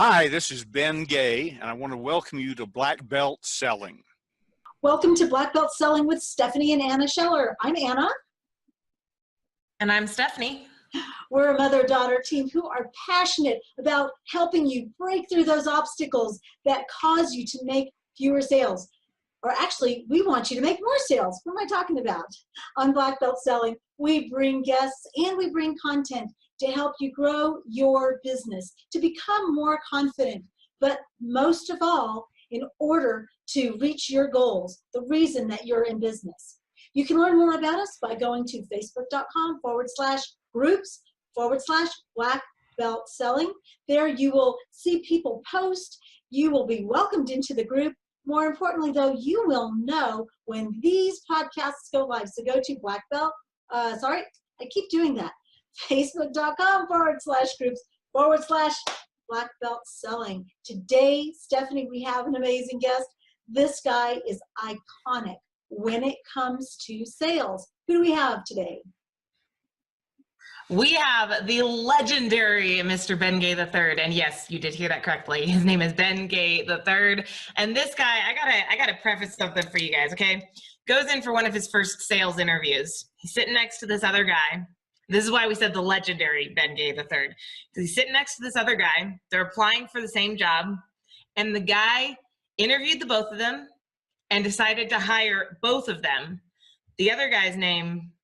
Hi, this is Ben Gay, and I want to welcome you to Black Belt Selling. Welcome to Black Belt Selling with Stephanie and Anna Scheller. I'm Anna. And I'm Stephanie. We're a mother-daughter team who are passionate about helping you break through those obstacles that cause you to make fewer sales. Or actually, we want you to make more sales. What am I talking about? On Black Belt Selling, we bring guests and we bring content to help you grow your business, to become more confident, but most of all, in order to reach your goals, the reason that you're in business. You can learn more about us by going to facebook.com/groups/Black Belt Selling. There you will see people post. You will be welcomed into the group. More importantly, though, you will know when these podcasts go live. So go to Facebook.com/groups/Black Belt Selling. Today, Stephanie, we have an amazing guest. This guy is iconic when it comes to sales. Who do we have today? We have the legendary Mr. Ben Gay III, and yes, you did hear that correctly. His name is Ben Gay III, and this guy, I gotta preface something for you guys, okay? Goes in for one of his first sales interviews. He's sitting next to this other guy. This is why we said the legendary Ben Gay III. He's sitting next to this other guy. They're applying for the same job, and the guy interviewed the both of them and decided to hire both of them. The other guy's name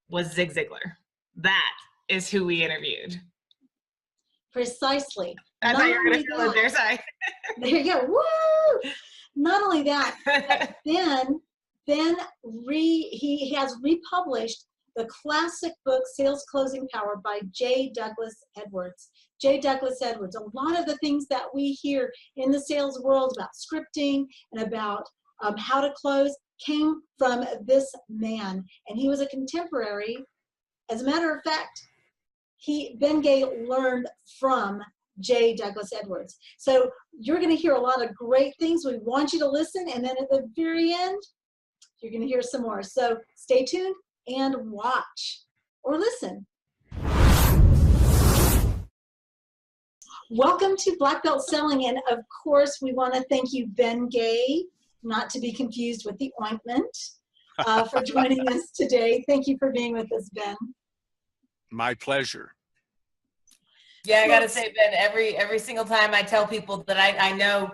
was Zig Ziglar. That is who we interviewed. Precisely. I thought you were going to fill in their side. There you go. Woo! Not only that, he has republished the classic book, Sales Closing Power by J. Douglas Edwards. J. Douglas Edwards. A lot of the things that we hear in the sales world about scripting and about how to close came from this man. And he was a contemporary. As a matter of fact, Ben Gay learned from J. Douglas Edwards. So you're going to hear a lot of great things. We want you to listen, and then at the very end, you're going to hear some more. So stay tuned and watch or listen. Welcome to Black Belt Selling, and of course, we want to thank you, Ben Gay, not to be confused with the ointment, for joining us today. Thank you for being with us, Ben. My pleasure. Yeah, I gotta say, Ben, every single time I tell people that I know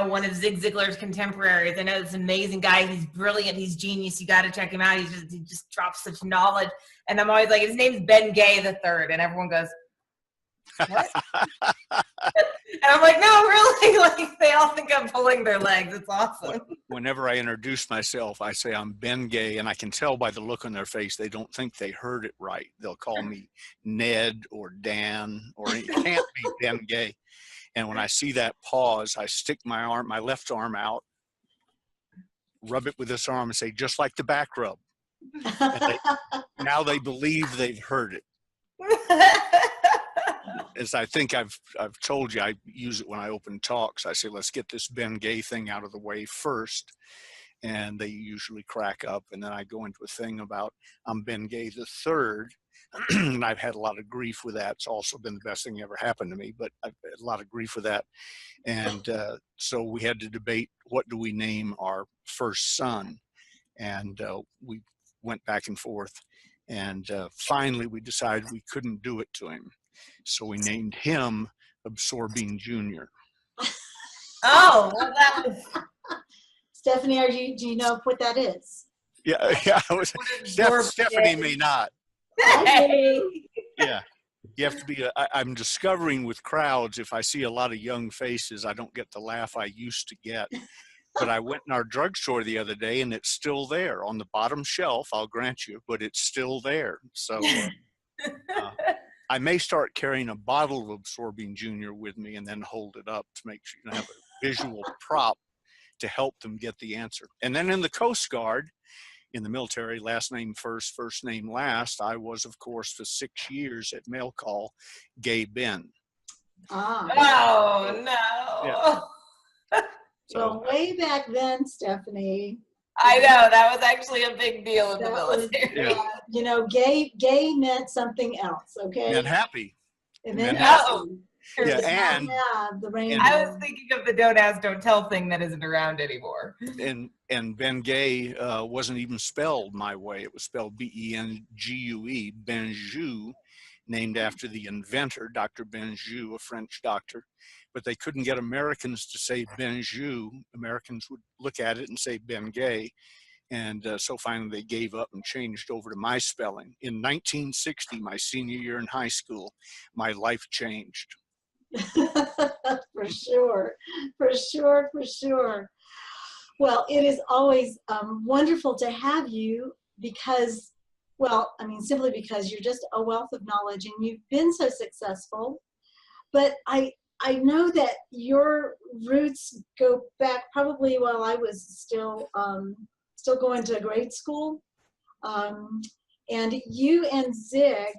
one of Zig Ziglar's contemporaries. I know this amazing guy. He's brilliant. He's genius. You got to check him out. He just drops such knowledge. And I'm always like, his name's Ben Gay III, and everyone goes, what? And I'm like, no, really? Like, they all think I'm pulling their legs. It's awesome. Whenever I introduce myself, I say I'm Ben Gay, and I can tell by the look on their face they don't think they heard it right. They'll call me Ned or Dan, or it can't be Ben Gay. And when I see that pause, I stick my left arm out, rub it with this arm, and say, just like the back rub. Now they believe they've heard it. As I think I've told you, I use it when I open talks. I say, let's get this Ben Gay thing out of the way first. And they usually crack up. And then I go into a thing about I'm Ben Gay III. And I've had a lot of grief with that. It's also been the best thing that ever happened to me, but I've had a lot of grief with that. And so we had to debate, what do we name our first son? And we went back and forth. And finally, we decided we couldn't do it to him. So we named him Absorbing Junior. Oh, well, that was... Stephanie, do you know what that is? Yeah. Stephanie may not. Yeah. You have to be, I'm discovering with crowds, if I see a lot of young faces, I don't get the laugh I used to get. But I went in our drugstore the other day, and it's still there on the bottom shelf, I'll grant you, but it's still there. So I may start carrying a bottle of Absorbing Junior with me and then hold it up to make sure you have a visual prop to help them get the answer. And then in the Coast Guard, in the military, last name first, first name last, I was, of course, for 6 years at Mail Call, Gay Ben. Oh, no. Yeah. So way back then, Stephanie. I know, that was actually a big deal in the military. You know, gay meant something else, okay? It meant happy. It meant happy. Yeah, does not and have the rainbow. I was thinking of the don't ask, don't tell thing that isn't around anymore. and Bengay wasn't even spelled my way. It was spelled Bengue, Benjou, named after the inventor, Dr. Benjou, a French doctor. But they couldn't get Americans to say Benjou. Americans would look at it and say Bengay. And so finally they gave up and changed over to my spelling. In 1960, my senior year in high school, my life changed. For sure, for sure, for sure. Well, it is always wonderful to have you because, well, I mean, simply because you're just a wealth of knowledge and you've been so successful. But I know that your roots go back probably while I was still going to grade school. And you and Zig,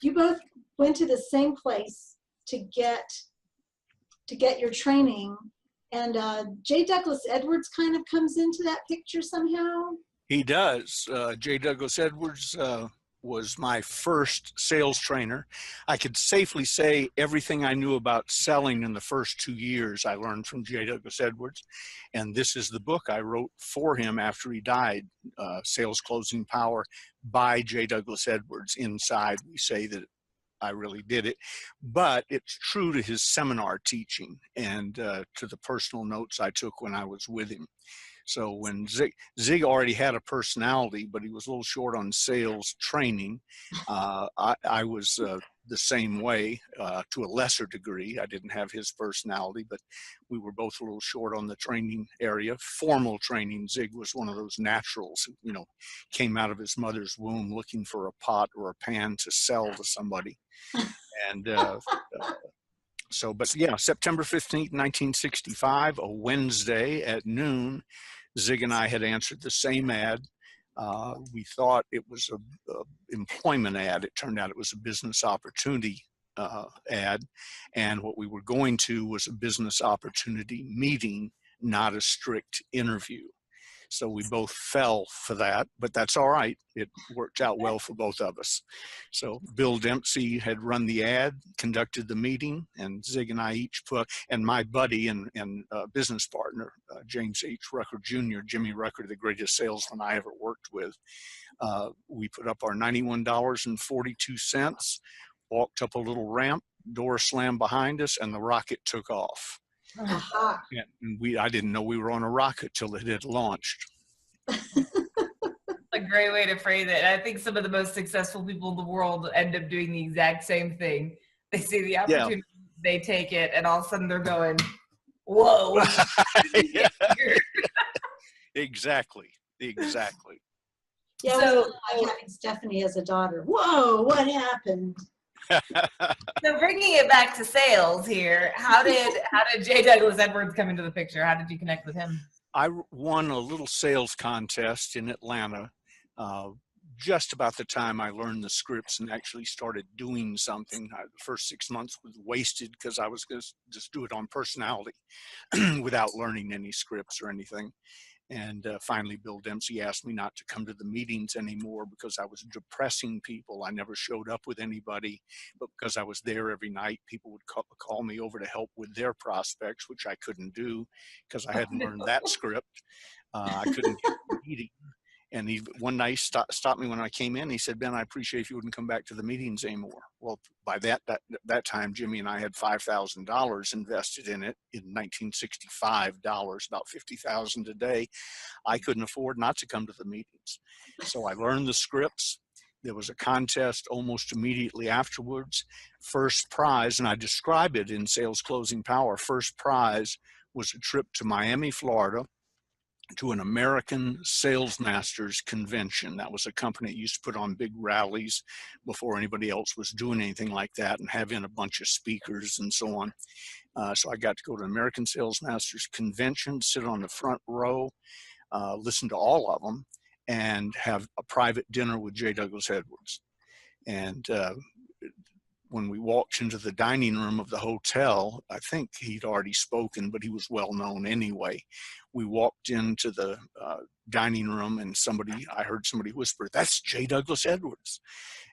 you both went to the same place to get your training. And J. Douglas Edwards kind of comes into that picture somehow. He does. J. Douglas Edwards was my first sales trainer. I could safely say everything I knew about selling in the first 2 years I learned from J. Douglas Edwards. And this is the book I wrote for him after he died, Sales Closing Power by J. Douglas Edwards. Inside we say that I really did it, but it's true to his seminar teaching and to the personal notes I took when I was with him. So when Zig already had a personality, but he was a little short on sales training, I was the same way to a lesser degree. I didn't have his personality, but we were both a little short on the training area. Formal training, Zig was one of those naturals, you know, came out of his mother's womb looking for a pot or a pan to sell to somebody. And so, but yeah, September 15th, 1965, a Wednesday at noon, Zig and I had answered the same ad. We thought it was a employment ad. It turned out it was a business opportunity ad. And what we were going to was a business opportunity meeting, not a strict interview. So we both fell for that, but that's all right. It worked out well for both of us. So Bill Dempsey had run the ad, conducted the meeting, and Zig and I each put, and my buddy and business partner, James H. Rucker Jr., Jimmy Rucker, the greatest salesman I ever worked with, we put up our $91.42, walked up a little ramp, door slammed behind us, and the rocket took off. Uh-huh. And I didn't know we were on a rocket till it had launched. A great way to phrase it. I think some of the most successful people in the world end up doing the exact same thing. They see the opportunity, they take it, and all of a sudden they're going, whoa. Exactly. Yeah, So- like having Stephanie as a daughter. Whoa, what happened? So bringing it back to sales here, how did J. Douglas Edwards come into the picture? How did you connect with him? I won a little sales contest in Atlanta just about the time I learned the scripts and actually started doing something. The first 6 months was wasted because I was going to just do it on personality without learning any scripts or anything. And finally, Bill Dempsey asked me not to come to the meetings anymore because I was depressing people. I never showed up with anybody, but because I was there every night, people would call me over to help with their prospects, which I couldn't do because I hadn't learned that script. I couldn't get the meeting. And he one night stopped me when I came in. He said, "Ben, I appreciate if you wouldn't come back to the meetings anymore." Well, by that time, Jimmy and I had $5,000 invested in it in 1965 dollars, about $50,000 a day. I couldn't afford not to come to the meetings. So I learned the scripts. There was a contest almost immediately afterwards. First prize, and I describe it in Sales Closing Power, first prize was a trip to Miami, Florida, to an American Sales Masters convention. That was a company that used to put on big rallies before anybody else was doing anything like that and have in a bunch of speakers and so on. So I got to go to American Sales Masters convention, sit on the front row, listen to all of them, and have a private dinner with J. Douglas Edwards. And when we walked into the dining room of the hotel, I think he'd already spoken, but he was well known anyway. We walked into the dining room, and I heard somebody whisper, "That's J. Douglas Edwards."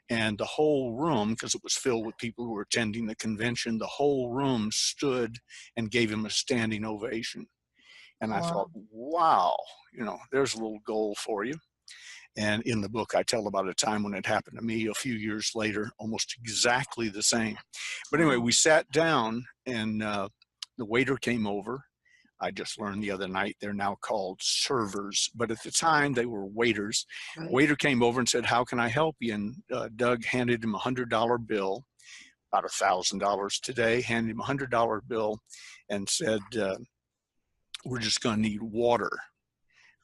And the whole room, because it was filled with people who were attending the convention, the whole room stood and gave him a standing ovation. And I thought, wow, there's a little goal for you. And in the book, I tell about a time when it happened to me a few years later, almost exactly the same. But anyway, we sat down, and the waiter came over. I just learned the other night they're now called servers, but at the time they were waiters. Right. Waiter came over and said, "How can I help you?" And Doug handed him a $100 bill, about $1,000 today, handed him a $100 bill and said, "We're just going to need water,"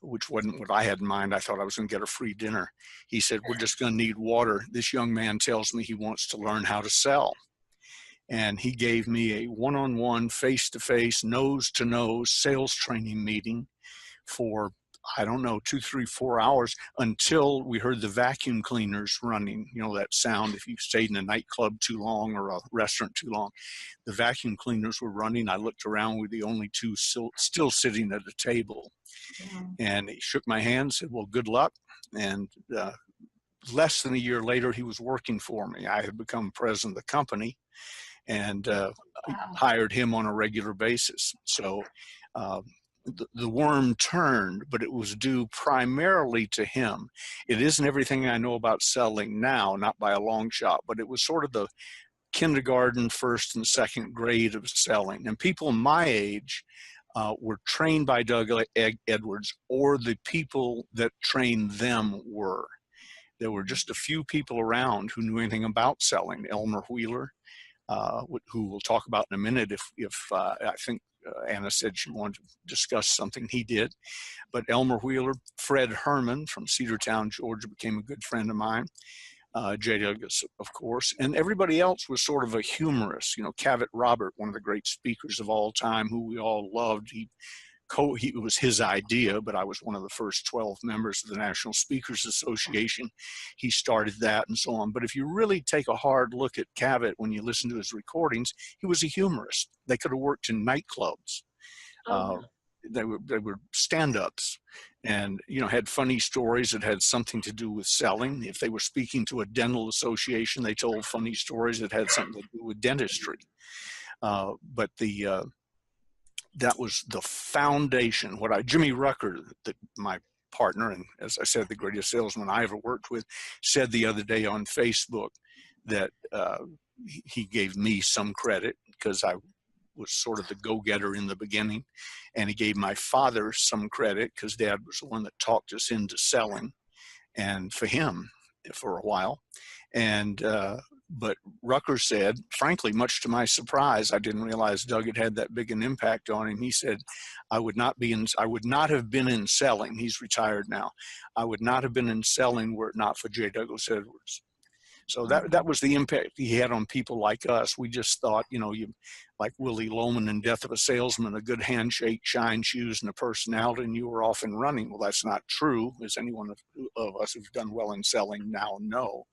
which wasn't what I had in mind. I thought I was going to get a free dinner. He said, "We're just going to need water. This young man tells me he wants to learn how to sell." And he gave me a one-on-one, face-to-face, nose-to-nose sales training meeting for, I don't know, 2, 3, 4 hours until we heard the vacuum cleaners running. You know, that sound if you've stayed in a nightclub too long or a restaurant too long. The vacuum cleaners were running. I looked around, we were the only two still sitting at a table. Yeah. And he shook my hand, said, "Well, good luck." And less than a year later, he was working for me. I had become president of the company, and hired him on a regular basis. So the worm turned, but it was due primarily to him. It isn't everything I know about selling now, not by a long shot, but it was sort of the kindergarten, first and second grade of selling. And people my age were trained by Doug Edwards, or the people that trained them were. There were just a few people around who knew anything about selling. Elmer Wheeler, who we'll talk about in a minute if I think Anna said she wanted to discuss something, he did. But Elmer Wheeler, Fred Herman from Cedartown, Georgia, became a good friend of mine. J. Douglas, of course, and everybody else was sort of a humorist. Cavett Robert, one of the great speakers of all time, who we all loved. It was his idea, but I was one of the first 12 members of the National Speakers Association. He started that and so on. But if you really take a hard look at Cavett, when you listen to his recordings, he was a humorist. They could have worked in nightclubs. They were stand-ups, and had funny stories that had something to do with selling. If they were speaking to a dental association, they told funny stories that had something to do with dentistry. But that was the foundation. Jimmy Rucker, my partner, and as I said, the greatest salesman I ever worked with, said the other day on Facebook that he gave me some credit because I was sort of the go-getter in the beginning, and he gave my father some credit because Dad was the one that talked us into selling, and for him for a while. And but Rucker said, frankly, much to my surprise, I didn't realize Doug had that big an impact on him. He said, I would not have been in selling. He's retired now. I would not have been in selling were it not for J. Douglas Edwards. So that was the impact he had on people like us. We just thought, you like Willie Loman in Death of a Salesman, a good handshake, shine shoes, and a personality, and you were off and running. Well, that's not true, as anyone of us who've done well in selling now know.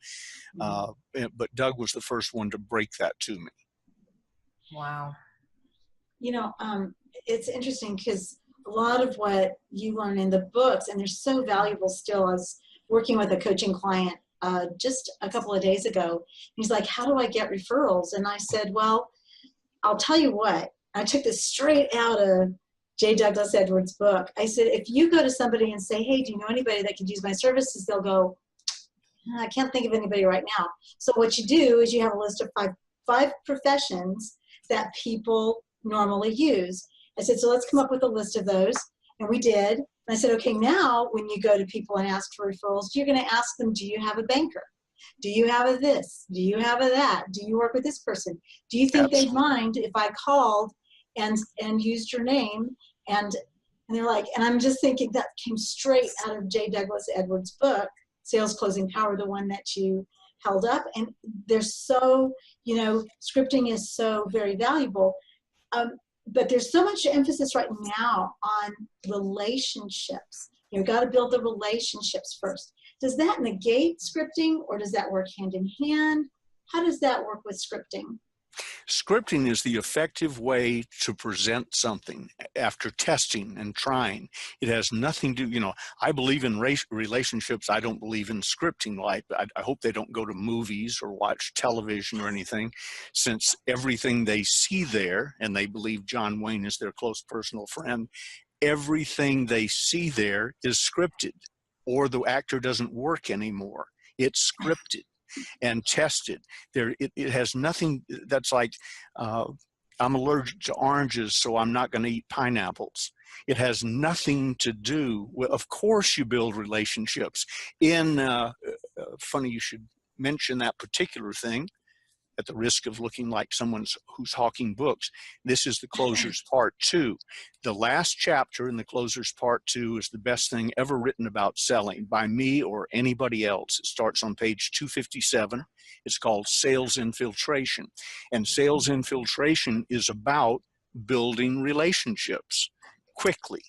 But Doug was the first one to break that to me. Wow. It's interesting because a lot of what you learn in the books, and they're so valuable still. I was working with a coaching client just a couple of days ago. He's like, "How do I get referrals?" And I said, "Well, I'll tell you what." I took this straight out of J. Douglas Edwards' book. I said, if you go to somebody and say, "Hey, do you know anybody that could use my services?" They'll go, "I can't think of anybody right now." So what you do is you have a list of five professions that people normally use. I said, so let's come up with a list of those. And we did. And I said, okay, now when you go to people and ask for referrals, you're going to ask them, do you have a banker? Do you have a this? Do you have a that? Do you work with this person? Do you think they'd mind if I called and used your name? And they're like, and I'm just thinking that came straight out of J. Douglas Edwards' book, Sales Closing Power, the one that you held up. And they're so, scripting is so very valuable. But there's so much emphasis right now on relationships. You've got to build the relationships first. Does that negate scripting, or does that work hand in hand? How does that work with scripting? Scripting is the effective way to present something after testing and trying. It has nothing to, I believe in relationships. I don't believe in scripting. Like, I hope they don't go to movies or watch television or anything, since everything they see there, and they believe John Wayne is their close personal friend, everything they see there is scripted, or the actor doesn't work anymore. It's scripted and tested. It has nothing. That's like, I'm allergic to oranges, so I'm not going to eat pineapples. It has nothing to do with, of course you build relationships. Funny you should mention that particular thing, at the risk of looking like someone who's hawking books. This is the Closers Part 2. The last chapter in the Closers Part 2 is the best thing ever written about selling by me or anybody else. It starts on page 257. It's called Sales Infiltration. And sales infiltration is about building relationships quickly.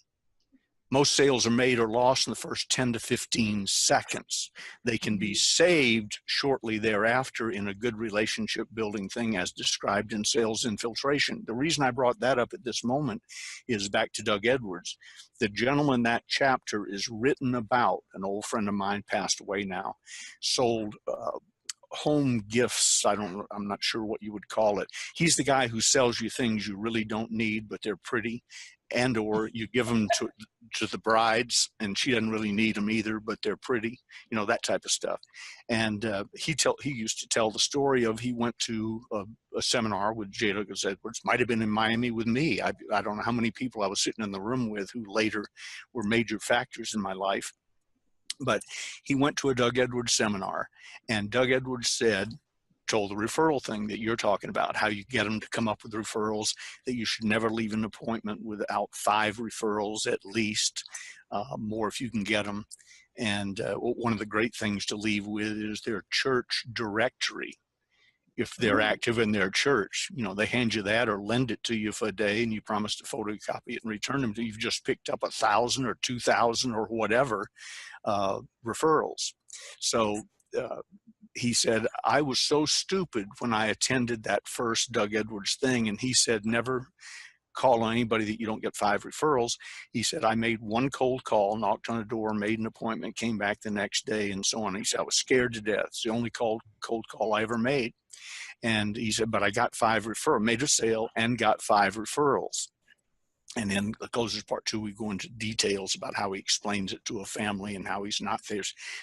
Most sales are made or lost in the first 10 to 15 seconds. They can be saved shortly thereafter in a good relationship building thing as described in Sales Infiltration. The reason I brought that up at this moment is back to Doug Edwards. The gentleman that chapter is written about, an old friend of mine, passed away now, sold home gifts. I'm not sure what you would call it. He's the guy who sells you things you really don't need, but they're pretty, and or you give them to the brides and she doesn't really need them either, but they're pretty, that type of stuff. And he used to tell the story of, he went to a seminar with J. Douglas Edwards, might have been in Miami with me. I don't know how many people I was sitting in the room with who later were major factors in my life. But he went to a Doug Edwards seminar, and Doug Edwards told the referral thing that you're talking about, how you get them to come up with referrals, that you should never leave an appointment without 5 referrals at least, more if you can get them. And one of the great things to leave with is their church directory. If they're active in their church, they hand you that or lend it to you for a day, and you promise to photocopy it and return them. You've just picked up 1,000 or 2,000 or whatever referrals. So he said, I was so stupid when I attended that first Doug Edwards thing. And he said, never call on anybody that you don't get 5 referrals. He said, I made one cold call, knocked on a door, made an appointment, came back the next day, and so on. He said, I was scared to death. It's the only cold call I ever made. And he said, but I got 5 referrals, made a sale and got 5 referrals. And then the Closers Part 2, we go into details about how he explains it to a family and how he's not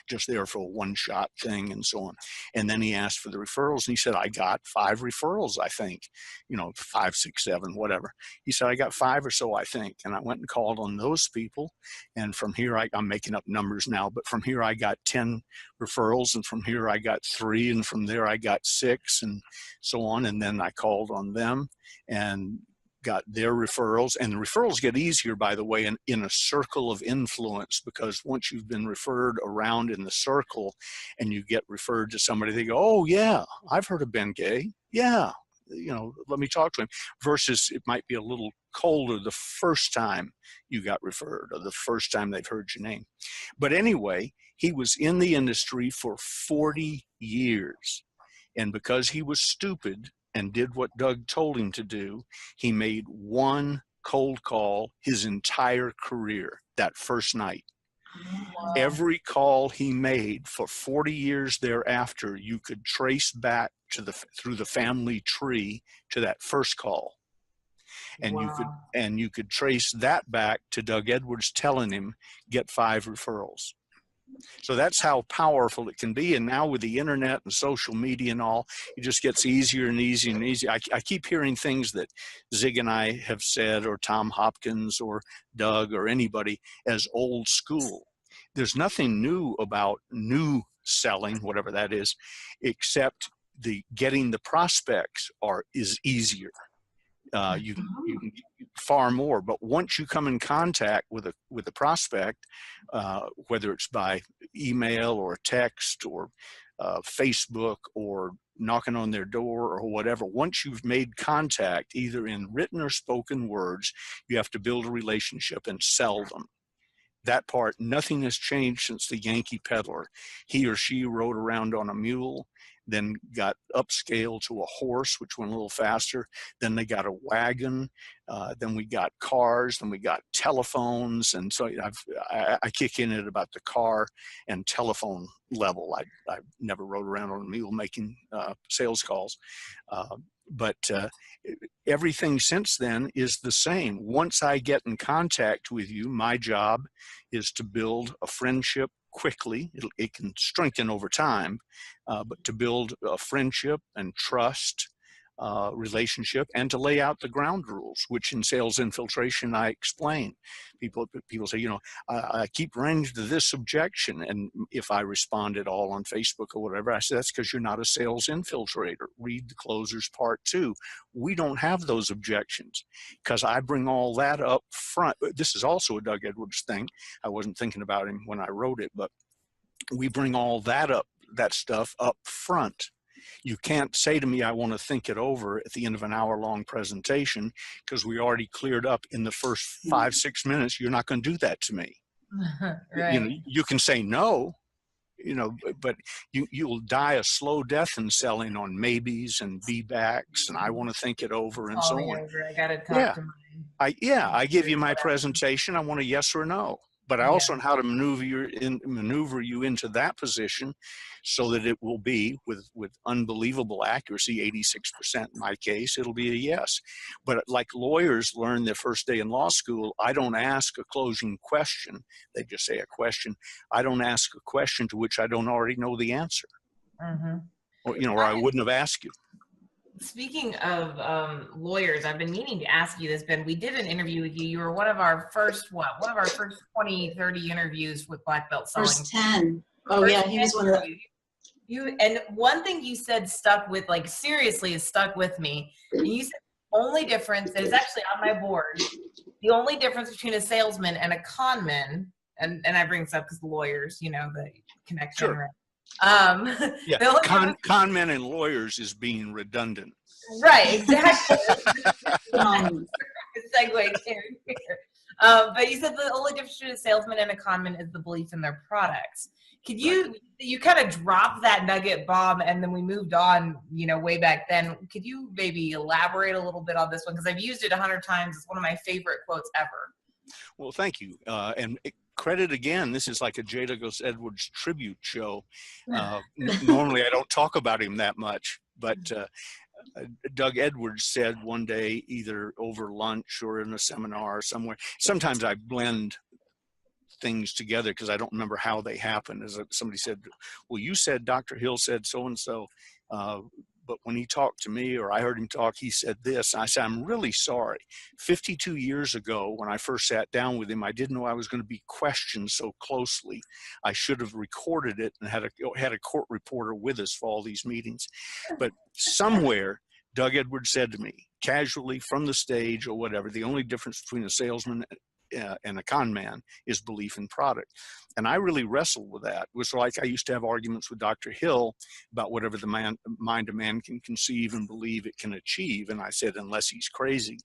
just there for a one-shot thing and so on. And then he asked for the referrals, and he said, I got 5 referrals, I think, 5, 6, 7, whatever. He said, I got 5 or so, I think. And I went and called on those people. And from here, I'm making up numbers now, but from here I got 10 referrals, and from here I got 3, and from there I got 6, and so on. And then I called on them and got their referrals. And the referrals get easier, by the way, in a circle of influence, because once you've been referred around in the circle and you get referred to somebody, they go, oh yeah, I've heard of Ben Gay. Yeah, let me talk to him. Versus it might be a little colder the first time you got referred, or the first time they've heard your name. But anyway, he was in the industry for 40 years. And because he was stupid and did what Doug told him to do, he made one cold call his entire career that first night. Wow. Every call he made for 40 years thereafter, you could trace back to through the family tree to that first call. And wow. you could trace that back to Doug Edwards telling him, get 5 referrals. So that's how powerful it can be. And now with the internet and social media and all, it just gets easier and easier and easier. I keep hearing things that Zig and I have said, or Tom Hopkins or Doug or anybody, as old school. There's nothing new about new selling, whatever that is, except getting the prospects is easier. You can far more, but once you come in contact with a prospect, whether it's by email or text or Facebook or knocking on their door or whatever, once you've made contact, either in written or spoken words, you have to build a relationship and sell them. That part, nothing has changed since the Yankee peddler. He or she rode around on a mule. then got upscaled to a horse, which went a little faster. Then they got a wagon. Then we got cars. Then we got telephones. And so I kick in at about the car and telephone level. I never rode around on a mule making sales calls. But everything since then is the same. Once I get in contact with you, my job is to build a friendship quickly. It can strengthen over time, but to build a friendship and trust relationship, and to lay out the ground rules, which in sales infiltration I explain. People say, you know, I keep running into this objection, and if I respond at all on Facebook or whatever, I say that's because you're not a sales infiltrator. Read the closers part 2. We don't have those objections because I bring all that up front. This is also a Doug Edwards thing. I wasn't thinking about him when I wrote it, but we bring all that stuff up front. You can't say to me, I want to think it over at the end of an hour-long presentation, because we already cleared up in the first 5-6 minutes. You're not going to do that to me. Right. You know, you can say no, you know, but you'll die a slow death in selling on maybes and be backs, and I want to think it over and so on. I got to talk to my. I give you my presentation. I want a yes or no. But I also know how to maneuver you into that position so that it will be, with unbelievable accuracy, 86% in my case, it'll be a yes. But like lawyers learn their first day in law school, I don't ask a closing question. They just say a question. I don't ask a question to which I don't already know the answer. Mm-hmm. Or, you know, or I wouldn't have asked you. Speaking of lawyers, I've been meaning to ask you this, Ben. We did an interview with you. You were one of our first 20, 30 interviews with Black Belt Selling. First 10. Oh, yeah, he was one of the. And one thing you said stuck with, like, seriously, is stuck with me. And you said the only difference, and it's actually on my board, the only difference between a salesman and a conman, and I bring this up because the lawyers, you know, the connection. Sure. Yeah, con men and lawyers is being redundant. Right, exactly. Segue here. But you said the only difference between a salesman and a conman is the belief in their products. Could you kind of dropped that nugget bomb, and then we moved on, you know, way back then. Could you maybe elaborate a little bit on this one? Because I've used it 100 times. It's one of my favorite quotes ever. Well, thank you. Credit again, this is like a J. Douglas Edwards tribute show. Normally I don't talk about him that much, but Doug Edwards said one day, either over lunch or in a seminar or somewhere, sometimes I blend things together because I don't remember how they happened. As somebody said, well, you said Dr. Hill said so-and-so, but when he talked to me, or I heard him talk, he said this. And I said, I'm really sorry. 52 years ago, when I first sat down with him, I didn't know I was going to be questioned so closely. I should have recorded it and had a court reporter with us for all these meetings. But somewhere, Doug Edwards said to me, casually from the stage or whatever, the only difference between a salesman and a con man is belief in product. And I really wrestled with that. It was like I used to have arguments with Dr. Hill about whatever the mind of man can conceive and believe it can achieve. And I said, unless he's crazy.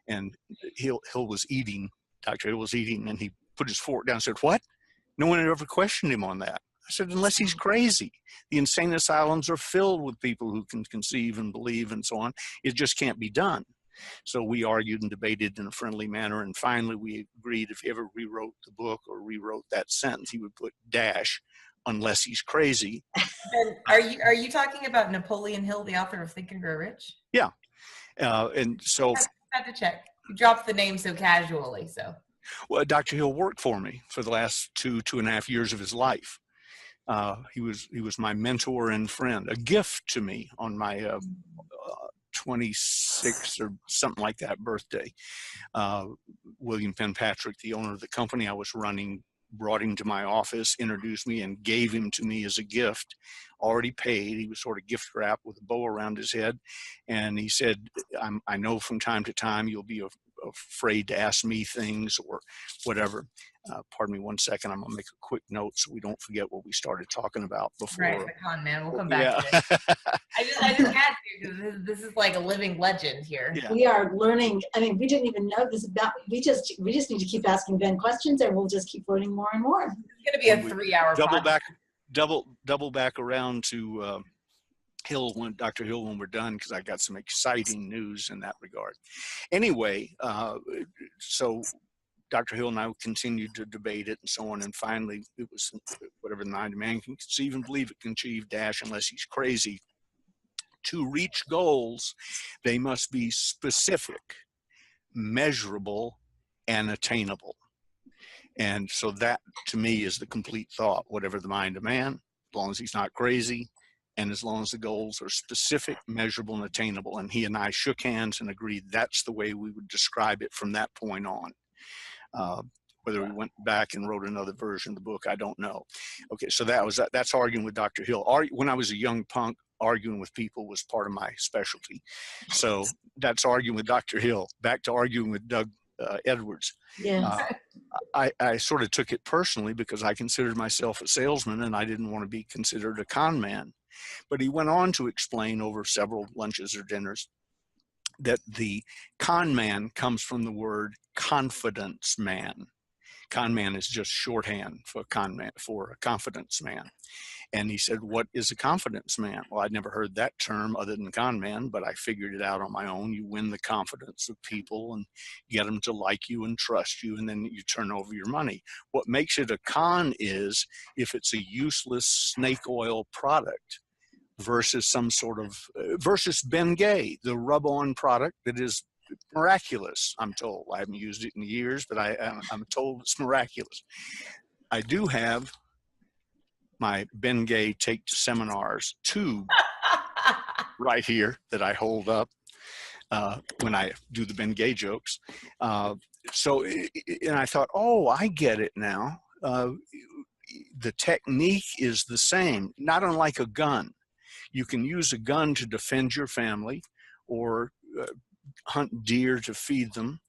And Hill was eating, Dr. Hill was eating, and he put his fork down and said, what? No one had ever questioned him on that. I said, unless he's crazy. The insane asylums are filled with people who can conceive and believe and so on. It just can't be done. So we argued and debated in a friendly manner, and finally we agreed if he ever rewrote the book or rewrote that sentence, he would put dash, unless he's crazy. And are you talking about Napoleon Hill, the author of Think and Grow Rich? Yeah. And so I had to check. You dropped the name so casually. So well, Dr. Hill worked for me for the last 2.5 years of his life. He was my mentor and friend, a gift to me on my 26th or something like that birthday. William Penpatrick, the owner of the company I was running, brought him to my office, introduced me, and gave him to me as a gift, already paid. He was sort of gift wrapped with a bow around his head. And he said, I know from time to time you'll be afraid to ask me things or whatever. Pardon me 1 second. I'm going to make a quick note so we don't forget what we started talking about before. Right, the con man. We'll come back to it. I just had to, because this is like a living legend here. Yeah. We are learning. I mean, we didn't even know this about. We just need to keep asking Ben questions, and we'll just keep learning more and more. It's going to be a 3-hour double back around to Dr. Hill, when we're done, because I got some exciting news in that regard. Anyway, so Dr. Hill and I continued to debate it and so on, and finally it was whatever the mind of man can conceive and believe it can achieve dash unless he's crazy. To reach goals, they must be specific, measurable, and attainable. And so that, to me, is the complete thought. Whatever the mind of man, as long as he's not crazy, and as long as the goals are specific, measurable, and attainable. And he and I shook hands and agreed that's the way we would describe it from that point on. Whether we went back and wrote another version of the book, I don't know. Okay, so that's arguing with Dr. Hill. When I was a young punk, arguing with people was part of my specialty. So that's arguing with Dr. Hill. Back to arguing with Doug Edwards. Yes. I sort of took it personally because I considered myself a salesman and I didn't want to be considered a con man. But he went on to explain over several lunches or dinners that the con man comes from the word confidence man. Con man is just shorthand for con man, for a confidence man. And he said, what is a confidence man? Well, I'd never heard that term other than con man, but I figured it out on my own. You win the confidence of people and get them to like you and trust you, and then you turn over your money. What makes it a con is if it's a useless snake oil product versus some sort of, versus Bengay, the rub-on product that is miraculous, I'm told. I haven't used it in years, but I'm told it's miraculous. I do have my Bengay Take to Seminars tube right here that I hold up when I do the Bengay jokes. And I thought, oh, I get it now. The technique is the same, not unlike a gun. You can use a gun to defend your family, or hunt deer to feed them,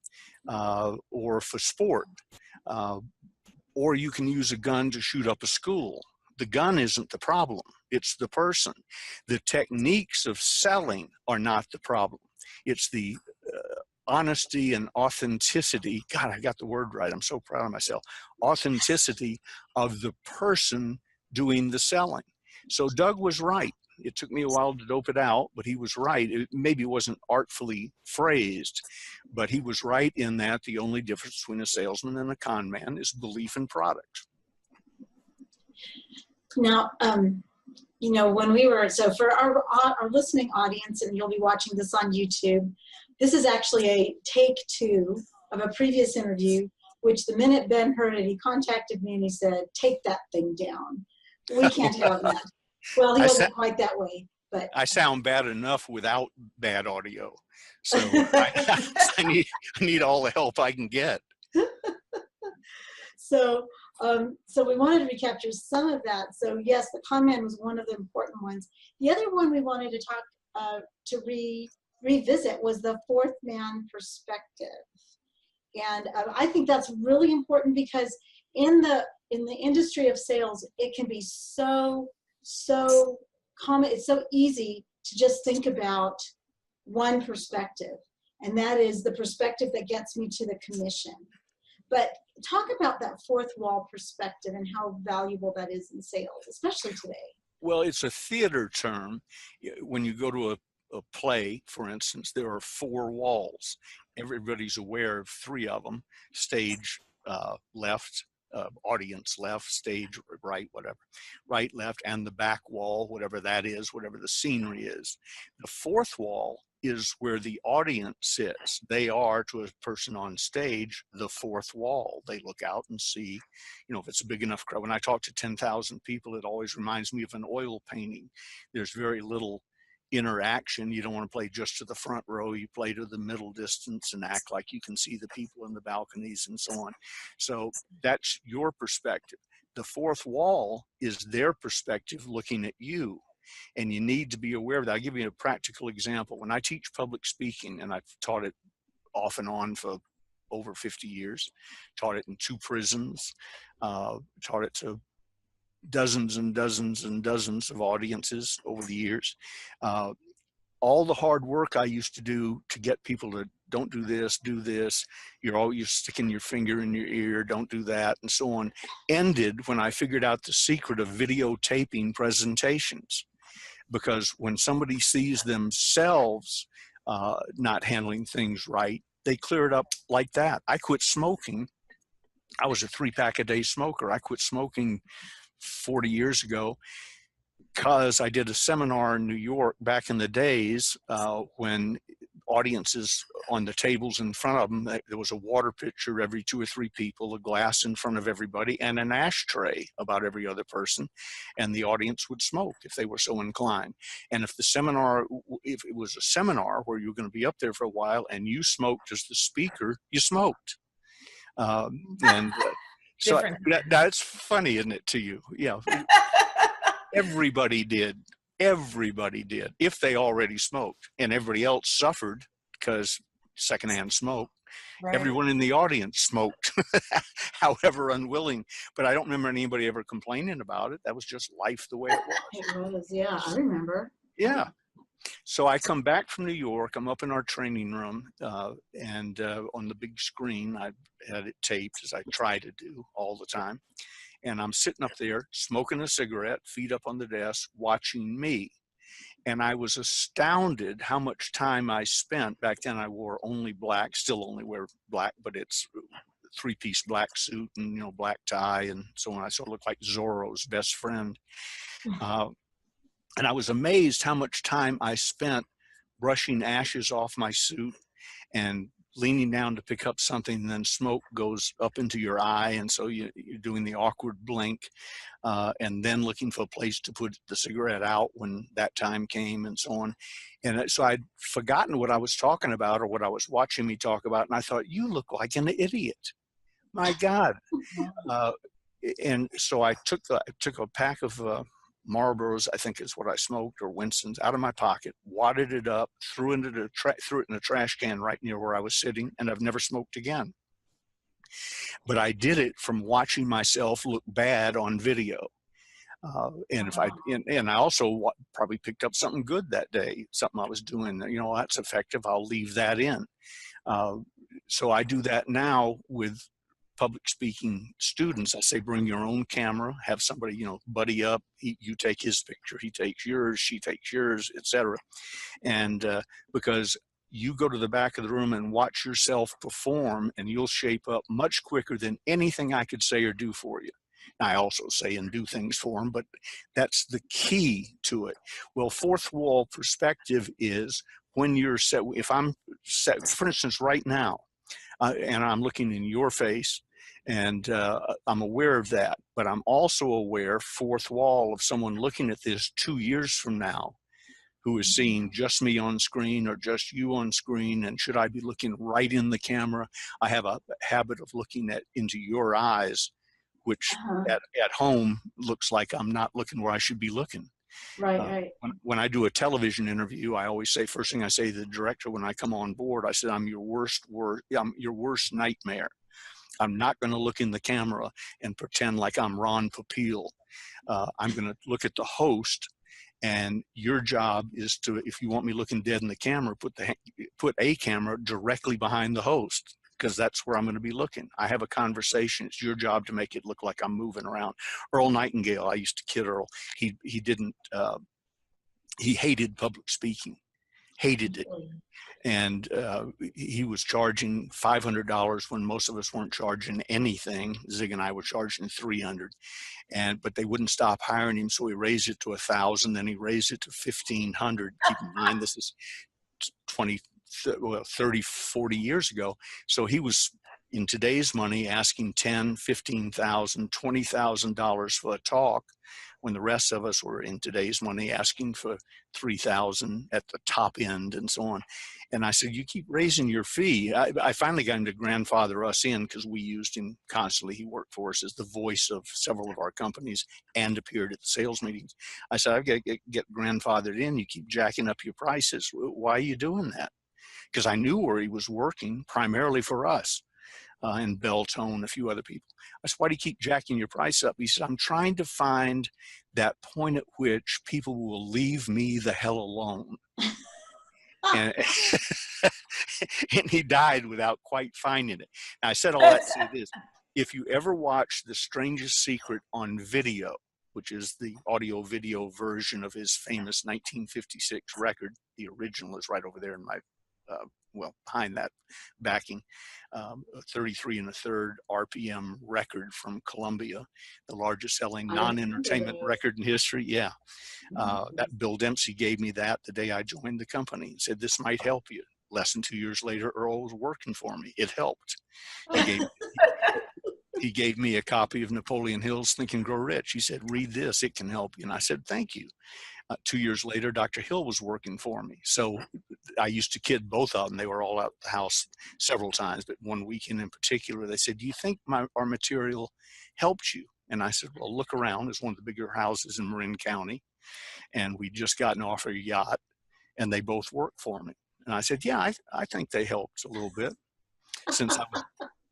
or for sport. Or you can use a gun to shoot up a school. The gun isn't the problem, it's the person. The techniques of selling are not the problem. It's the honesty and authenticity. God, I got the word right. I'm so proud of myself. Authenticity of the person doing the selling. So Doug was right. It took me a while to dope it out, but he was right. It maybe wasn't artfully phrased, but he was right in that the only difference between a salesman and a con man is belief in product. Now, you know, when we were, so for our listening audience, and you'll be watching this on YouTube, this is actually a take two of a previous interview, which the minute Ben heard it, he contacted me and he said, take that thing down. We can't have that. Well, he wasn't quite that way, but. I sound bad enough without bad audio. So I need all the help I can get. So we wanted to recapture some of that. So yes, the con man was one of the important ones. The other one we wanted to talk revisit was the fourth man perspective. And I think that's really important because in the industry of sales, it can be so common. It's so easy to just think about one perspective, and that is the perspective that gets me to the commission. But talk about that fourth wall perspective and how valuable that is in sales, especially today. Well, it's a theater term. When you go to a play, for instance, there are four walls. Everybody's aware of three of them: stage left, audience left, stage right, whatever, right, left, and the back wall, whatever that is, whatever the scenery is. The fourth wall is where the audience sits. They are, to a person on stage, the fourth wall. They look out and see, you know, if it's a big enough crowd. When I talk to 10,000 people, it always reminds me of an oil painting. There's very little interaction. You don't want to play just to the front row. You play to the middle distance and act like you can see the people in the balconies and so on. So that's your perspective. The fourth wall is their perspective looking at you. And you need to be aware of that. I'll give you a practical example. When I teach public speaking, and I've taught it off and on for over 50 years, taught it in 2 prisons, taught it to dozens and dozens and dozens of audiences over the years. All the hard work I used to do to get people to don't do this, you're sticking your finger in your ear, don't do that, and so on, ended when I figured out the secret of videotaping presentations. because when somebody sees themselves not handling things right, they clear it up like that. I quit smoking. I was a 3-pack-a-day smoker. I quit smoking 40 years ago because I did a seminar in New York back in the days when audiences on the tables in front of them, there was a water pitcher every 2 or 3 people, a glass in front of everybody, and an ashtray about every other person, and the audience would smoke if they were so inclined. And if it was a seminar where you were going to be up there for a while and you smoked as the speaker, you smoked. So that's funny, isn't it, to you? Yeah. Everybody did. Everybody did, if they already smoked, and everybody else suffered because secondhand smoke. Right. Everyone in the audience smoked, however unwilling. But I don't remember anybody ever complaining about it. That was just life the way it was. It was, yeah, I remember. Yeah. So I come back from New York. I'm up in our training room, and on the big screen, I had it taped, as I try to do all the time. And I'm sitting up there smoking a cigarette, feet up on the desk, watching me. And I was astounded how much time I spent. Back then I wore only black, still only wear black, but it's 3-piece black suit and, black tie and so on. I sort of looked like Zorro's best friend. And I was amazed how much time I spent brushing ashes off my suit and leaning down to pick up something, and then smoke goes up into your eye, and so you're doing the awkward blink, and then looking for a place to put the cigarette out when that time came, and so on. And so I'd forgotten what I was talking about or what I was watching me talk about, and I thought, you look like an idiot. My God. And so I took a pack of Marlboros, I think is what I smoked, or Winston's, out of my pocket, wadded it up, threw it in a trash can right near where I was sitting, and I've never smoked again. But I did it from watching myself look bad on video. And I also probably picked up something good that day, something I was doing, that's effective, I'll leave that in. So I do that now with public speaking students. I say, bring your own camera, have somebody, buddy up. You take his picture, he takes yours, she takes yours, etc. And because you go to the back of the room and watch yourself perform, and you'll shape up much quicker than anything I could say or do for you. I also say and do things for them, but that's the key to it. Well, fourth wall perspective is when you're set. If I'm set, for instance, right now, and I'm looking in your face, and I'm aware of that, but I'm also aware, fourth wall, of someone looking at this 2 years from now who is seeing just me on screen or just you on screen, and should I be looking right in the camera? I have a habit of looking into your eyes, which at home looks like I'm not looking where I should be looking. Right. When I do a television interview, I always say, first thing I say to the director when I come on board, I said, I'm your worst nightmare. I'm not going to look in the camera and pretend like I'm Ron Popeil. I'm going to look at the host, and your job is to, if you want me looking dead in the camera, put a camera directly behind the host, because that's where I'm going to be looking. I have a conversation. It's your job to make it look like I'm moving around. Earl Nightingale, I used to kid Earl. He hated public speaking, hated it. And he was charging $500 when most of us weren't charging anything. Zig and I were charging $300, but they wouldn't stop hiring him, so he raised it to $1,000. Then he raised it to $1,500. Keep in mind, this is 30, 40 years ago. So he was, in today's money, asking $10,000, $15,000, $20,000 for a talk, when the rest of us were, in today's money, asking for $3,000 at the top end and so on. And I said, you keep raising your fee. I finally got him to grandfather us in, because we used him constantly. He worked for us as the voice of several of our companies and appeared at the sales meetings. I said, I've got to get grandfathered in. You keep jacking up your prices. Why are you doing that? Because I knew where he was working, primarily for us. And Beltone, a few other people. I said, why do you keep jacking your price up? He said, I'm trying to find that point at which people will leave me the hell alone. and he died without quite finding it. And I said all that to say this: if you ever watch The Strangest Secret on video, which is the audio video version of his famous 1956 record. The original is right over there in my, well, behind that backing. A 33 1/3 RPM record from Columbia, the largest selling non-entertainment record in history. Yeah. That Bill Dempsey gave me that the day I joined the company and said, this might help you. Less than 2 years later, Earl was working for me. It helped. He gave me a copy of Napoleon Hill's Think and Grow Rich. He said, read this, it can help you. And I said, thank you. 2 years later, Dr. Hill was working for me. So I used to kid both of them. They were all out the house several times, but one weekend in particular, they said, do you think our material helped you? And I said, well, look around. It's one of the bigger houses in Marin County. And we'd just gotten off a yacht, and they both worked for me. And I said, yeah, I think they helped a little bit, since I was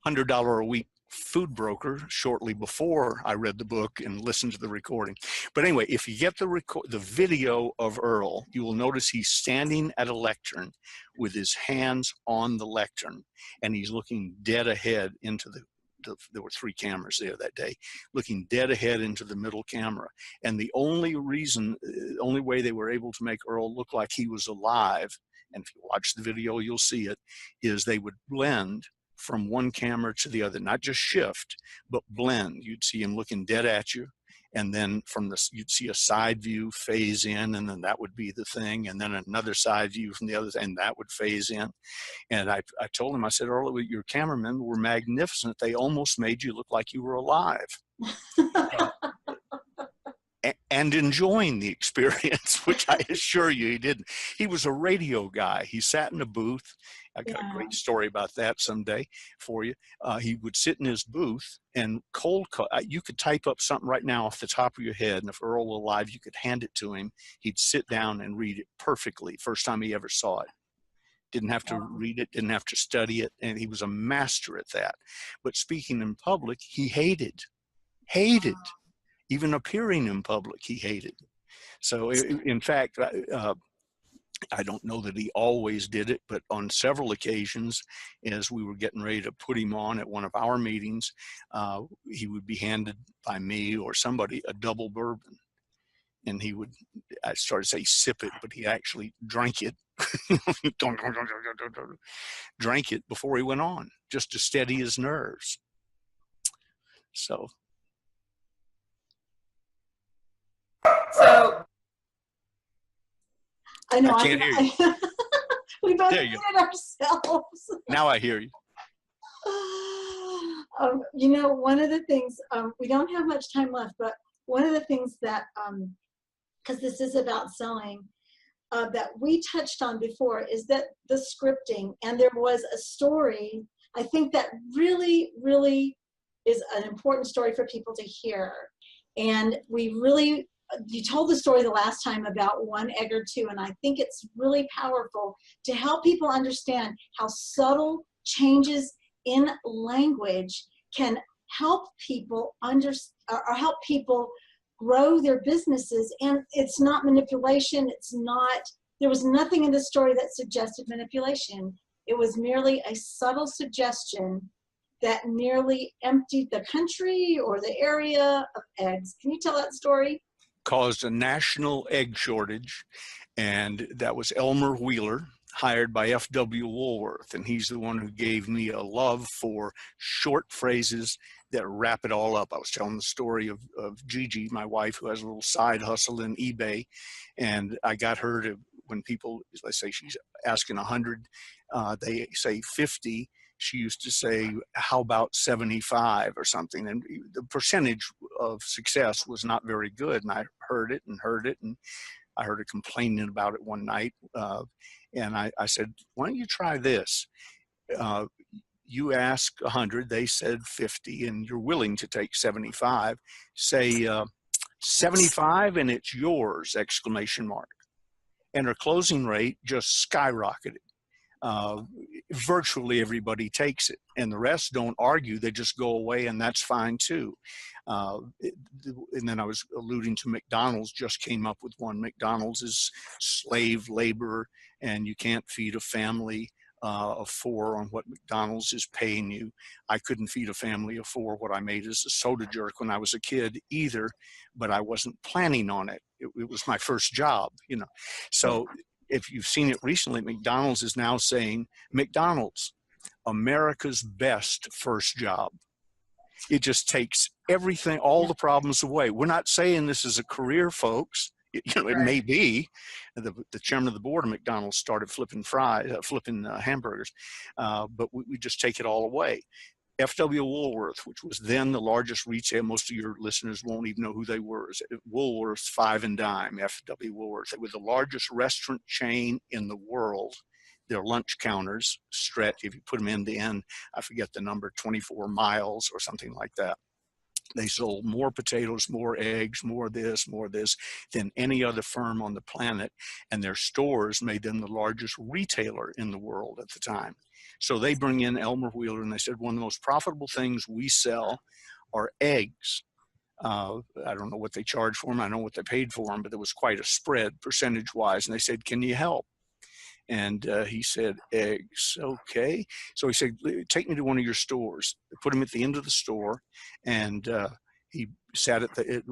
$100 a week food broker shortly before I read the book and listened to the recording. But anyway, if you get the video of Earl, you will notice he's standing at a lectern with his hands on the lectern, and he's looking dead ahead into there were 3 cameras there that day, looking dead ahead into the middle camera. And the only way they were able to make Earl look like he was alive, and if you watch the video, you'll see it, is they would blend from one camera to the other, not just shift, but blend. You'd see him looking dead at you. And then you'd see a side view phase in, and then that would be the thing. And then another side view from the other, and that would phase in. And I told him, I said, Earl, your cameramen were magnificent. They almost made you look like you were alive. And enjoying the experience, which I assure you he didn't. He was a radio guy. He sat in a booth. I got a great story about that someday for you. He would sit in his booth and cold call. You could type up something right now off the top of your head, and if Earl were alive, you could hand it to him. He'd sit down and read it perfectly. First time he ever saw it. Didn't have to read it, didn't have to study it, and he was a master at that. But speaking in public, he hated. Even appearing in public, he hated. So in fact, I don't know that he always did it, but on several occasions, as we were getting ready to put him on at one of our meetings, he would be handed by me or somebody a double bourbon. And he would, I started to say sip it, but he actually drank it. Drank it before he went on, just to steady his nerves. So I know. I can't hear you. We both muted ourselves. Now I hear you. You know, one of the things, we don't have much time left, but one of the things that, because this is about selling, that we touched on before is that the scripting, and there was a story, I think that really, really is an important story for people to hear. And you told the story the last time about 1 egg or 2, and I think it's really powerful to help people understand how subtle changes in language can help people or help people grow their businesses. And it's not manipulation. There was nothing in the story that suggested manipulation. It was merely a subtle suggestion that nearly emptied the country or the area of eggs. Can you tell that story? Caused a national egg shortage, and that was Elmer Wheeler, hired by F.W. Woolworth, and he's the one who gave me a love for short phrases that wrap it all up. I was telling the story of Gigi, my wife, who has a little side hustle in eBay, and I got her to, when people, let's say she's asking 100, they say 50, she used to say, how about 75 or something? And the percentage of success was not very good. And I heard it, and I heard her complaining about it one night. And I said, why don't you try this? You ask 100, they said 50, and you're willing to take 75. Say 75 and it's yours, exclamation mark. And her closing rate just skyrocketed. Virtually everybody takes it, and the rest don't argue. They just go away, and that's fine too. And then I was alluding to McDonald's just came up with one. McDonald's is slave labor, and you can't feed a family of 4 on what McDonald's is paying you. I couldn't feed a family of 4 what I made as a soda jerk when I was a kid either, but I wasn't planning on it. It was my first job, you know. So if you've seen it recently, McDonald's is now saying, McDonald's, America's best first job. It just takes everything, all the problems away. We're not saying this is a career, folks. It may be. The chairman of the board of McDonald's started flipping hamburgers, but we just take it all away. F.W. Woolworth, which was then the largest retail, most of your listeners won't even know who they were. Woolworth's Five and Dime, F.W. Woolworth. They were the largest restaurant chain in the world. Their lunch counters stretch, if you put them end to end, I forget the number, 24 miles or something like that. They sold more potatoes, more eggs, more this than any other firm on the planet. And their stores made them the largest retailer in the world at the time. So they bring in Elmer Wheeler and they said, one of the most profitable things we sell are eggs. I don't know what they charged for them. I know what they paid for them, but there was quite a spread percentage wise. And they said, can you help? And he said, eggs, okay. So he said, take me to one of your stores. Put him at the end of the store, and he sat at the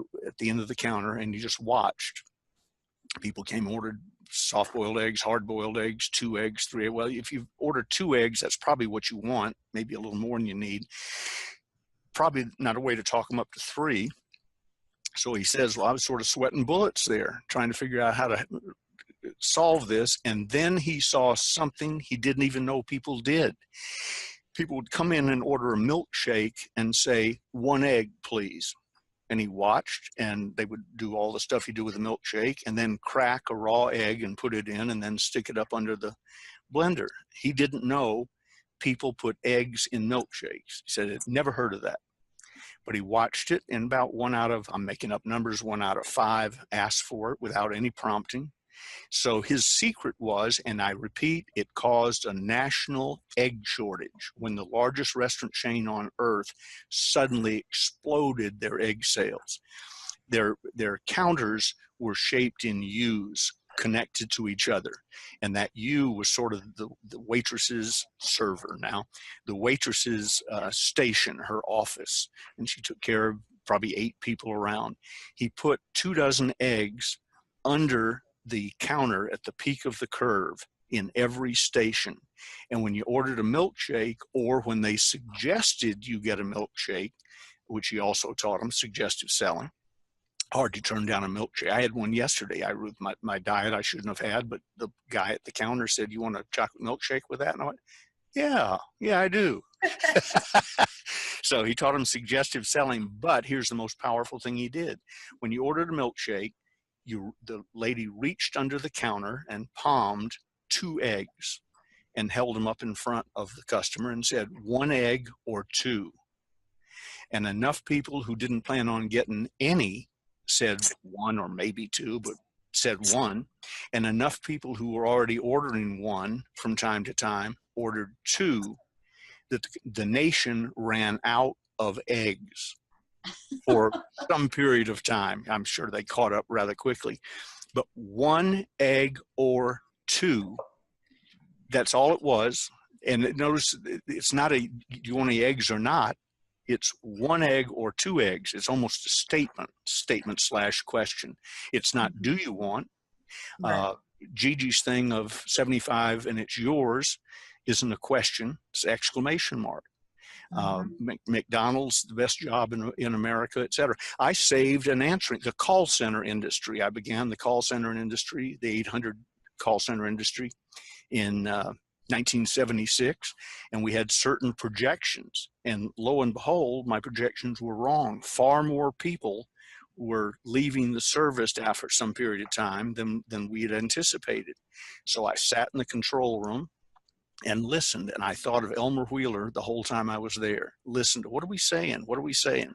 end of the counter, and he just watched. People came and ordered soft-boiled eggs, hard-boiled eggs, 2 eggs, 3 eggs. Well, if you order 2 eggs, that's probably what you want, maybe a little more than you need. Probably not a way to talk them up to 3. So he says, well, I was sort of sweating bullets there, trying to figure out how to solve this. And then he saw something he didn't even know people did. People would come in and order a milkshake and say, 1 egg, please. And he watched, and they would do all the stuff you do with a milkshake, and then crack a raw egg and put it in, and then stick it up under the blender. He didn't know people put eggs in milkshakes. He said he'd never heard of that. But he watched it, and about 1 out of, I'm making up numbers, 1 out of 5 asked for it without any prompting. So his secret was, and I repeat, it caused a national egg shortage when the largest restaurant chain on earth suddenly exploded their egg sales. Their counters were shaped in U's connected to each other. And that U was sort of the waitress's server now, the waitress's station, her office. And she took care of probably 8 people around. He put 24 eggs under the counter at the peak of the curve in every station. And when you ordered a milkshake, or when they suggested you get a milkshake, which he also taught them, suggestive selling, hard to turn down a milkshake. I had one yesterday. I wrote my diet I shouldn't have had, but the guy at the counter said, you want a chocolate milkshake with that? And I went, yeah, I do. So he taught him suggestive selling, but here's the most powerful thing he did. When you ordered a milkshake, the lady reached under the counter and palmed 2 eggs and held them up in front of the customer and said, 1 egg or 2. And enough people who didn't plan on getting any said 1 or maybe 2, but said 1. And enough people who were already ordering 1 from time to time ordered 2, that the nation ran out of eggs for some period of time. I'm sure they caught up rather quickly. But 1 egg or 2, that's all it was. And notice, it's not a, do you want any eggs or not? It's 1 egg or 2 eggs. It's almost a statement/question. It's not, do you want? Right. Gigi's thing of 75 and it's yours isn't a question, it's an exclamation mark. McDonald's, the best job in America, et cetera. I saved an answering, the call center industry. I began the call center industry, the 800 call center industry in 1976, and we had certain projections. And lo and behold, my projections were wrong. Far more people were leaving the service after some period of time than we had anticipated. So I sat in the control room and listened, and I thought of Elmer Wheeler the whole time I was there. Listened to, what are we saying? What are we saying?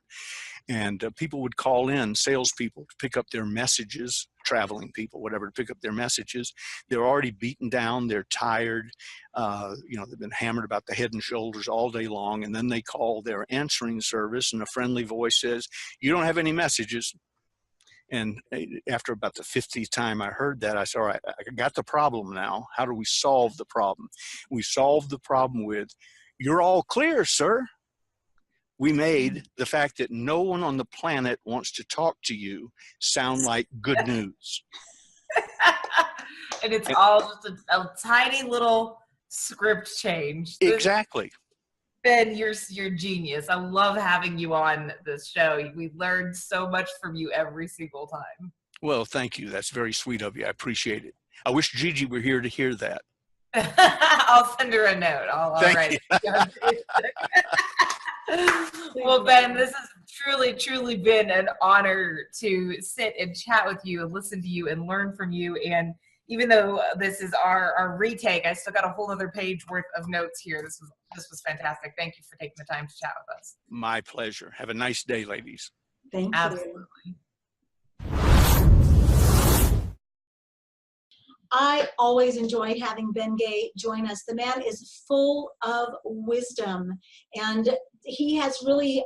And people would call in, salespeople, to pick up their messages, traveling people, whatever, to pick up their messages. They're already beaten down. They're tired. They've been hammered about the head and shoulders all day long. And then they call their answering service, and a friendly voice says, you don't have any messages. And after about the 50th time I heard that, I said, all right, I got the problem now. How do we solve the problem? We solved the problem with, you're all clear, sir. We made the fact that no one on the planet wants to talk to you sound like good news. And it's all just a tiny little script change. Exactly. Ben, you're genius. I love having you on this show. We learned so much from you every single time. Well, thank you. That's very sweet of you. I appreciate it. I wish Gigi were here to hear that. I'll send her a note. I'll write it. Well, Ben, this has truly been an honor to sit and chat with you and listen to you and learn from you. And even though this is our retake, I still got a whole other page worth of notes here. This was fantastic. Thank you for taking the time to chat with us. My pleasure. Have a nice day, ladies. Thank you. Absolutely. I always enjoy having Ben Gay join us. The man is full of wisdom, and he has really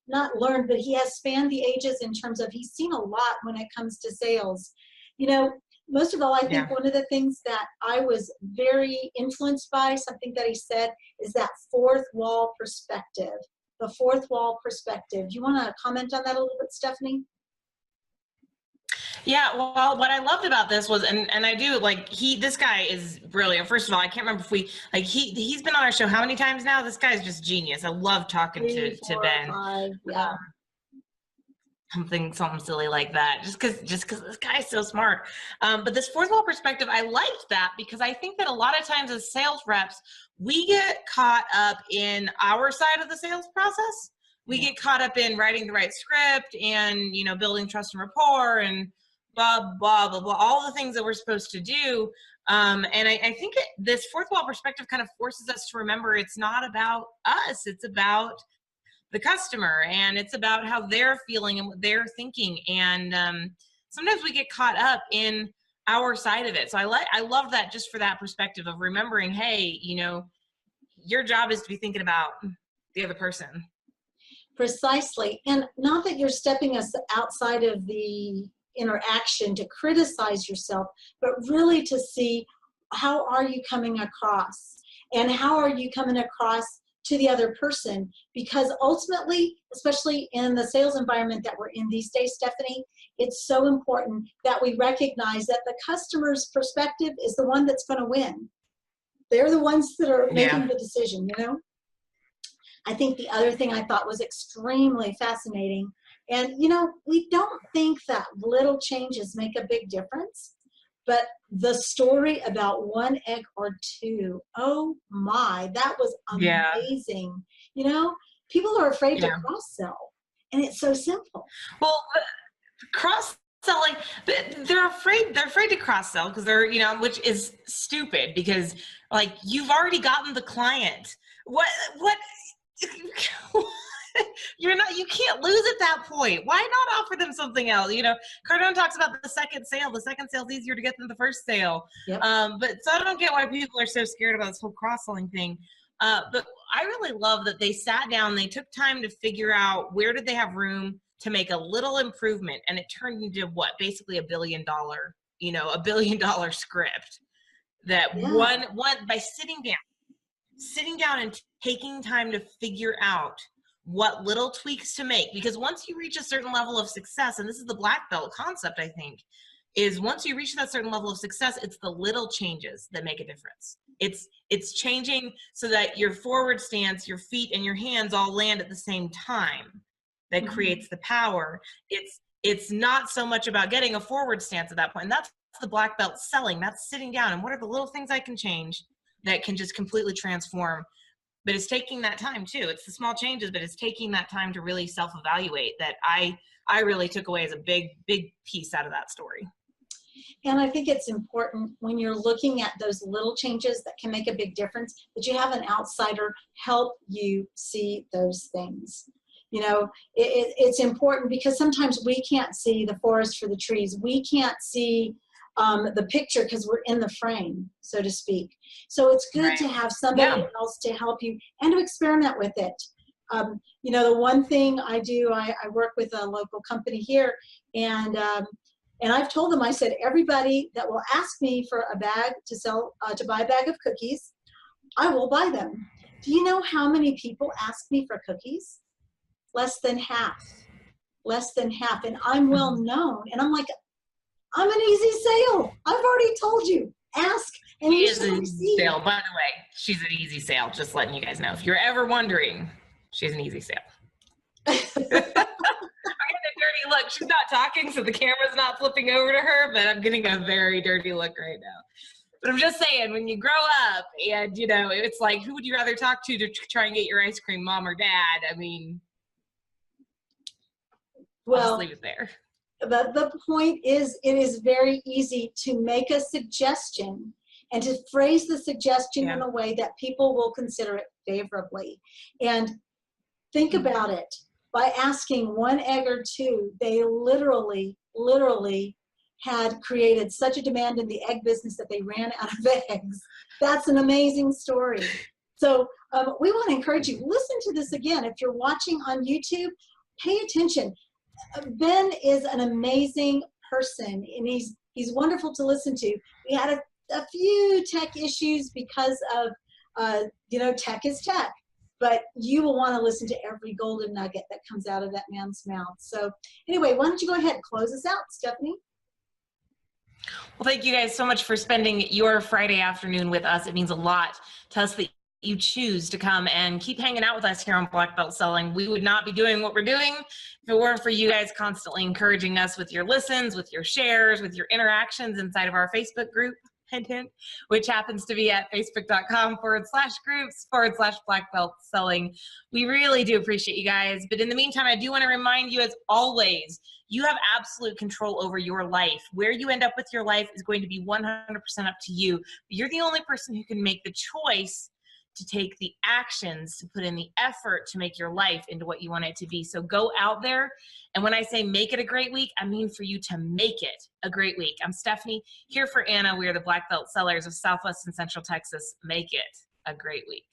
but he has spanned the ages in terms of, he's seen a lot when it comes to sales. You know, most of all, I think one of the things that I was very influenced by, something that he said, is that fourth wall perspective. The fourth wall perspective. Do you want to comment on that a little bit, Stephanie? Yeah, well, what I loved about this was, and I do, like, this guy is brilliant. First of all, I can't remember if he's been on our show how many times now? This guy's just genius. I love talking to Ben. 5, yeah. Something silly like that, just because this guy's so smart. But this fourth wall perspective, I liked that because I think that a lot of times as sales reps, we get caught up in our side of the sales process. We get caught up in writing the right script and, you know, building trust and rapport and blah, blah, blah, blah, all the things that we're supposed to do. And I think this fourth wall perspective kind of forces us to remember it's not about us. It's about the customer, and it's about how they're feeling and what they're thinking. And sometimes we get caught up in our side of it. So I love that, just for that perspective of remembering, hey, you know, your job is to be thinking about the other person. Precisely. And not that you're stepping us outside of the interaction to criticize yourself, but really to see, how are you coming across, and how are you coming across to the other person? Because ultimately, especially in the sales environment that we're in these days, Stephanie, it's so important that we recognize that the customer's perspective is the one that's going to win. They're the ones that are making the decision, you know? I think the other thing I thought was extremely fascinating, and you know, we don't think that little changes make a big difference, but the story about 1 egg or 2, oh my, that was amazing. You know, people are afraid to cross-sell, and it's so simple. Well, cross-selling, they're afraid to cross-sell because they're, you know, which is stupid, because like, you've already gotten the client. What you can't lose at that point. Why not offer them something else? You know, Cardone talks about the second sale. The second sale is easier to get than the first sale. Yep. But so I don't get why people are so scared about this whole cross-selling thing. But I really love that they sat down, they took time to figure out where did they have room to make a little improvement, and it turned into what, basically $1 billion, you know, $1 billion script. That one by sitting down and taking time to figure out what little tweaks to make. Because once you reach a certain level of success, and this is the black belt concept, I think, is once you reach that certain level of success, it's the little changes that make a difference. It's changing so that your forward stance, your feet and your hands all land at the same time. That creates the power. It's not so much about getting a forward stance at that point. And that's the black belt selling. That's sitting down and what are the little things I can change that can just completely transform. But it's taking that time too. It's the small changes, but it's taking that time to really self-evaluate that I really took away as a big piece out of that story. And I think it's important when you're looking at those little changes that can make a big difference, that you have an outsider help you see those things. You know, it's important because sometimes we can't see the forest for the trees. We can't see the picture because we're in the frame, so to speak. So it's good to have somebody else to help you and to experiment with it. You know, the one thing I do, I work with a local company here, and I've told them, I said, everybody that will ask me for a bag to sell, to buy a bag of cookies, I will buy them. Do you know how many people ask me for cookies? Less than half. Less than half. And I'm well known. And I'm like, I'm an easy sale. I've already told you. Ask and She you is shall an receive. easy sale. By the way, she's an easy sale. Just letting you guys know. If you're ever wondering, she's an easy sale. I'm getting a dirty look. She's not talking, so the camera's not flipping over to her, but I'm getting a very dirty look right now. But I'm just saying, when you grow up and, you know, it's like, who would you rather talk to try and get your ice cream, mom or dad? I mean, I'll just Well, leave it there. the point is, it is very easy to make a suggestion and to phrase the suggestion in a way that people will consider it favorably. And think about it. By asking one egg or two, they literally had created such a demand in the egg business that they ran out of eggs. That's an amazing story. So we want to encourage you, listen to this again. If you're watching on YouTube, pay attention. Ben is an amazing person, and he's wonderful to listen to. We had a few tech issues because of, you know, tech is tech. But you will want to listen to every golden nugget that comes out of that man's mouth. So anyway, why don't you go ahead and close us out, Stephanie? Well, thank you guys so much for spending your Friday afternoon with us. It means a lot to us that you choose to come and keep hanging out with us here on Black Belt Selling. We would not be doing what we're doing if it weren't for you guys constantly encouraging us with your listens, with your shares, with your interactions inside of our Facebook group, hint, hint, which happens to be at facebook.com/groups/Black Belt Selling. We really do appreciate you guys. But in the meantime, I do want to remind you, as always, you have absolute control over your life. Where you end up with your life is going to be 100% up to you. But you're the only person who can make the choice to take the actions, to put in the effort to make your life into what you want it to be. So go out there. And when I say make it a great week, I mean for you to make it a great week. I'm Stephanie, here for Anna. We are the Black Belt Sellers of Southwest and Central Texas. Make it a great week.